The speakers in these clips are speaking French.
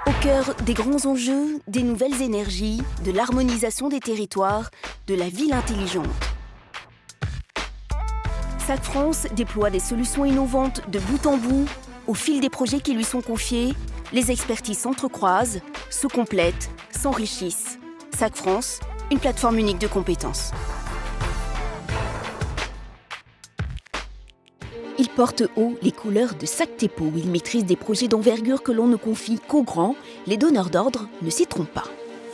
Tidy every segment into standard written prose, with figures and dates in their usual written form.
Au cœur des grands enjeux, des nouvelles énergies, de l'harmonisation des territoires, de la ville intelligente. SAC France déploie des solutions innovantes de bout en bout. Au fil des projets qui lui sont confiés, les expertises s'entrecroisent, se complètent, s'enrichissent. SAC France, une plateforme unique de compétences. Il porte haut les couleurs de SAC TEPO. Il maîtrise des projets d'envergure que l'on ne confie qu'aux grands. Les donneurs d'ordre ne s'y trompent pas.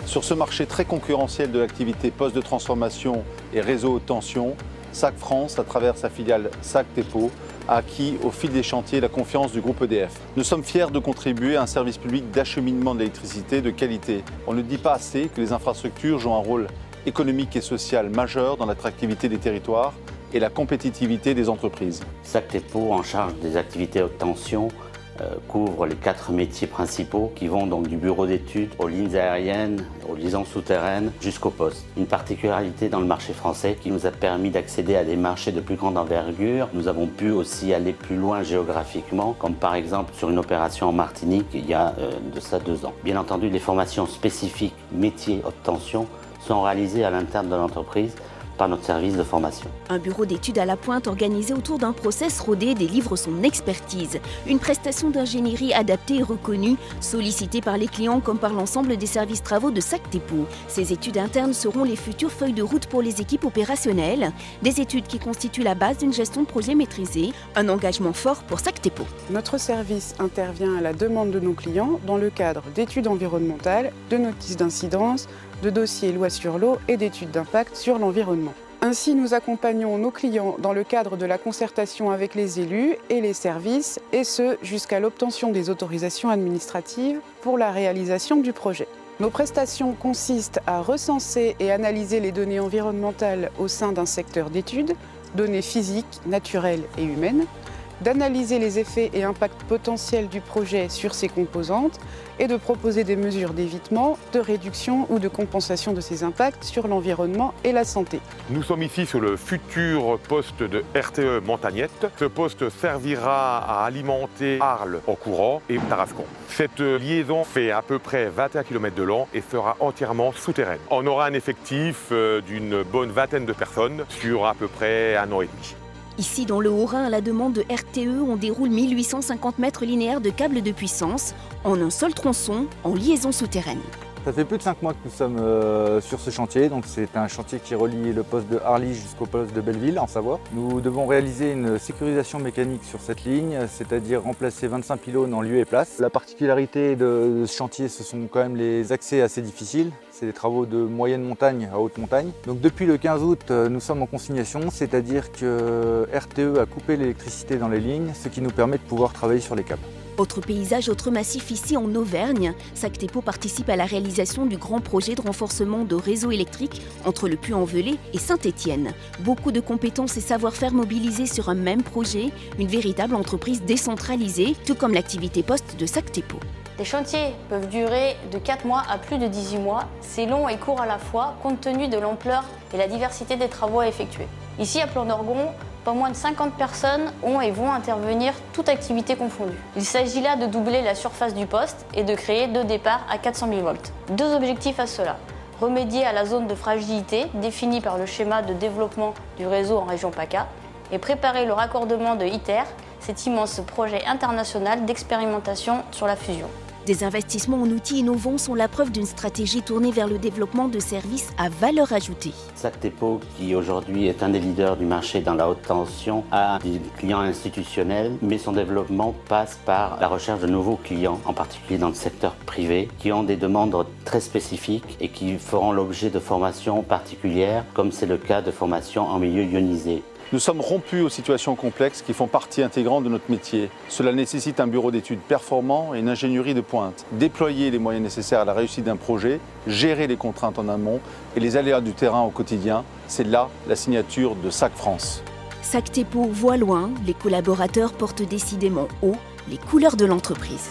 Sur ce marché très concurrentiel de l'activité poste de transformation et réseau haute tension, SAC France, à travers sa filiale SAC TEPO, a acquis au fil des chantiers la confiance du groupe EDF. Nous sommes fiers de contribuer à un service public d'acheminement de l'électricité de qualité. On ne dit pas assez que les infrastructures jouent un rôle économique et social majeur dans l'attractivité des territoires et la compétitivité des entreprises. SAC TEPO, en charge des activités haute tension, couvre les 4 métiers principaux qui vont donc du bureau d'études aux lignes aériennes, aux liaisons souterraines jusqu'au poste. Une particularité dans le marché français qui nous a permis d'accéder à des marchés de plus grande envergure. Nous avons pu aussi aller plus loin géographiquement, comme par exemple sur une opération en Martinique il y a de ça 2 ans. Bien entendu, les formations spécifiques métiers haute tension sont réalisées à l'interne de l'entreprise par notre service de formation. Un bureau d'études à la pointe organisé autour d'un process rodé délivre son expertise. Une prestation d'ingénierie adaptée et reconnue, sollicitée par les clients comme par l'ensemble des services travaux de SAC TEPO. Ces études internes seront les futures feuilles de route pour les équipes opérationnelles. Des études qui constituent la base d'une gestion de projet maîtrisée. Un engagement fort pour SAC TEPO. Notre service intervient à la demande de nos clients dans le cadre d'études environnementales, de notices d'incidence, de dossiers loi sur l'eau et d'études d'impact sur l'environnement. Ainsi, nous accompagnons nos clients dans le cadre de la concertation avec les élus et les services, et ce jusqu'à l'obtention des autorisations administratives pour la réalisation du projet. Nos prestations consistent à recenser et analyser les données environnementales au sein d'un secteur d'études, données physiques, naturelles et humaines, d'analyser les effets et impacts potentiels du projet sur ses composantes et de proposer des mesures d'évitement, de réduction ou de compensation de ces impacts sur l'environnement et la santé. Nous sommes ici sur le futur poste de RTE Montagnette. Ce poste servira à alimenter Arles en courant et Tarascon. Cette liaison fait à peu près 21 km de long et sera entièrement souterraine. On aura un effectif d'une bonne vingtaine de personnes sur à peu près 1 an et demi. Ici, dans le Haut-Rhin, à la demande de RTE, on déroule 1850 mètres linéaires de câbles de puissance en un seul tronçon, en liaison souterraine. Ça fait plus de 5 mois que nous sommes sur ce chantier, donc c'est un chantier qui relie le poste de Harly jusqu'au poste de Belleville, en Savoie. Nous devons réaliser une sécurisation mécanique sur cette ligne, c'est-à-dire remplacer 25 pylônes en lieu et place. La particularité de ce chantier, ce sont quand même les accès assez difficiles. C'est des travaux de moyenne montagne à haute montagne. Donc depuis le 15 août, nous sommes en consignation, c'est-à-dire que RTE a coupé l'électricité dans les lignes, ce qui nous permet de pouvoir travailler sur les câbles. Autre paysage, autre massif ici en Auvergne. SAC TEPO participe à la réalisation du grand projet de renforcement de réseau électrique entre le Puy-en-Velay et Saint-Étienne. Beaucoup de compétences et savoir-faire mobilisés sur un même projet, une véritable entreprise décentralisée, tout comme l'activité poste de SAC TEPO. Les chantiers peuvent durer de 4 mois à plus de 18 mois. C'est long et court à la fois, compte tenu de l'ampleur et la diversité des travaux à effectuer. Ici, à Plan-d'Orgon, pas moins de 50 personnes ont et vont intervenir, toute activité confondue. Il s'agit là de doubler la surface du poste et de créer 2 départs à 400 000 volts. 2 objectifs à cela. Remédier à la zone de fragilité définie par le schéma de développement du réseau en région PACA et préparer le raccordement de ITER, cet immense projet international d'expérimentation sur la fusion. Des investissements en outils innovants sont la preuve d'une stratégie tournée vers le développement de services à valeur ajoutée. SAC TEPO, qui aujourd'hui est un des leaders du marché dans la haute tension, a des clients institutionnels, mais son développement passe par la recherche de nouveaux clients, en particulier dans le secteur privé, qui ont des demandes très spécifiques et qui feront l'objet de formations particulières, comme c'est le cas de formations en milieu ionisé. Nous sommes rompus aux situations complexes qui font partie intégrante de notre métier. Cela nécessite un bureau d'études performant et une ingénierie de pointe. Déployer les moyens nécessaires à la réussite d'un projet, gérer les contraintes en amont et les aléas du terrain au quotidien, c'est là la signature de SAC France. SAC TEPO voit loin, les collaborateurs portent décidément haut les couleurs de l'entreprise.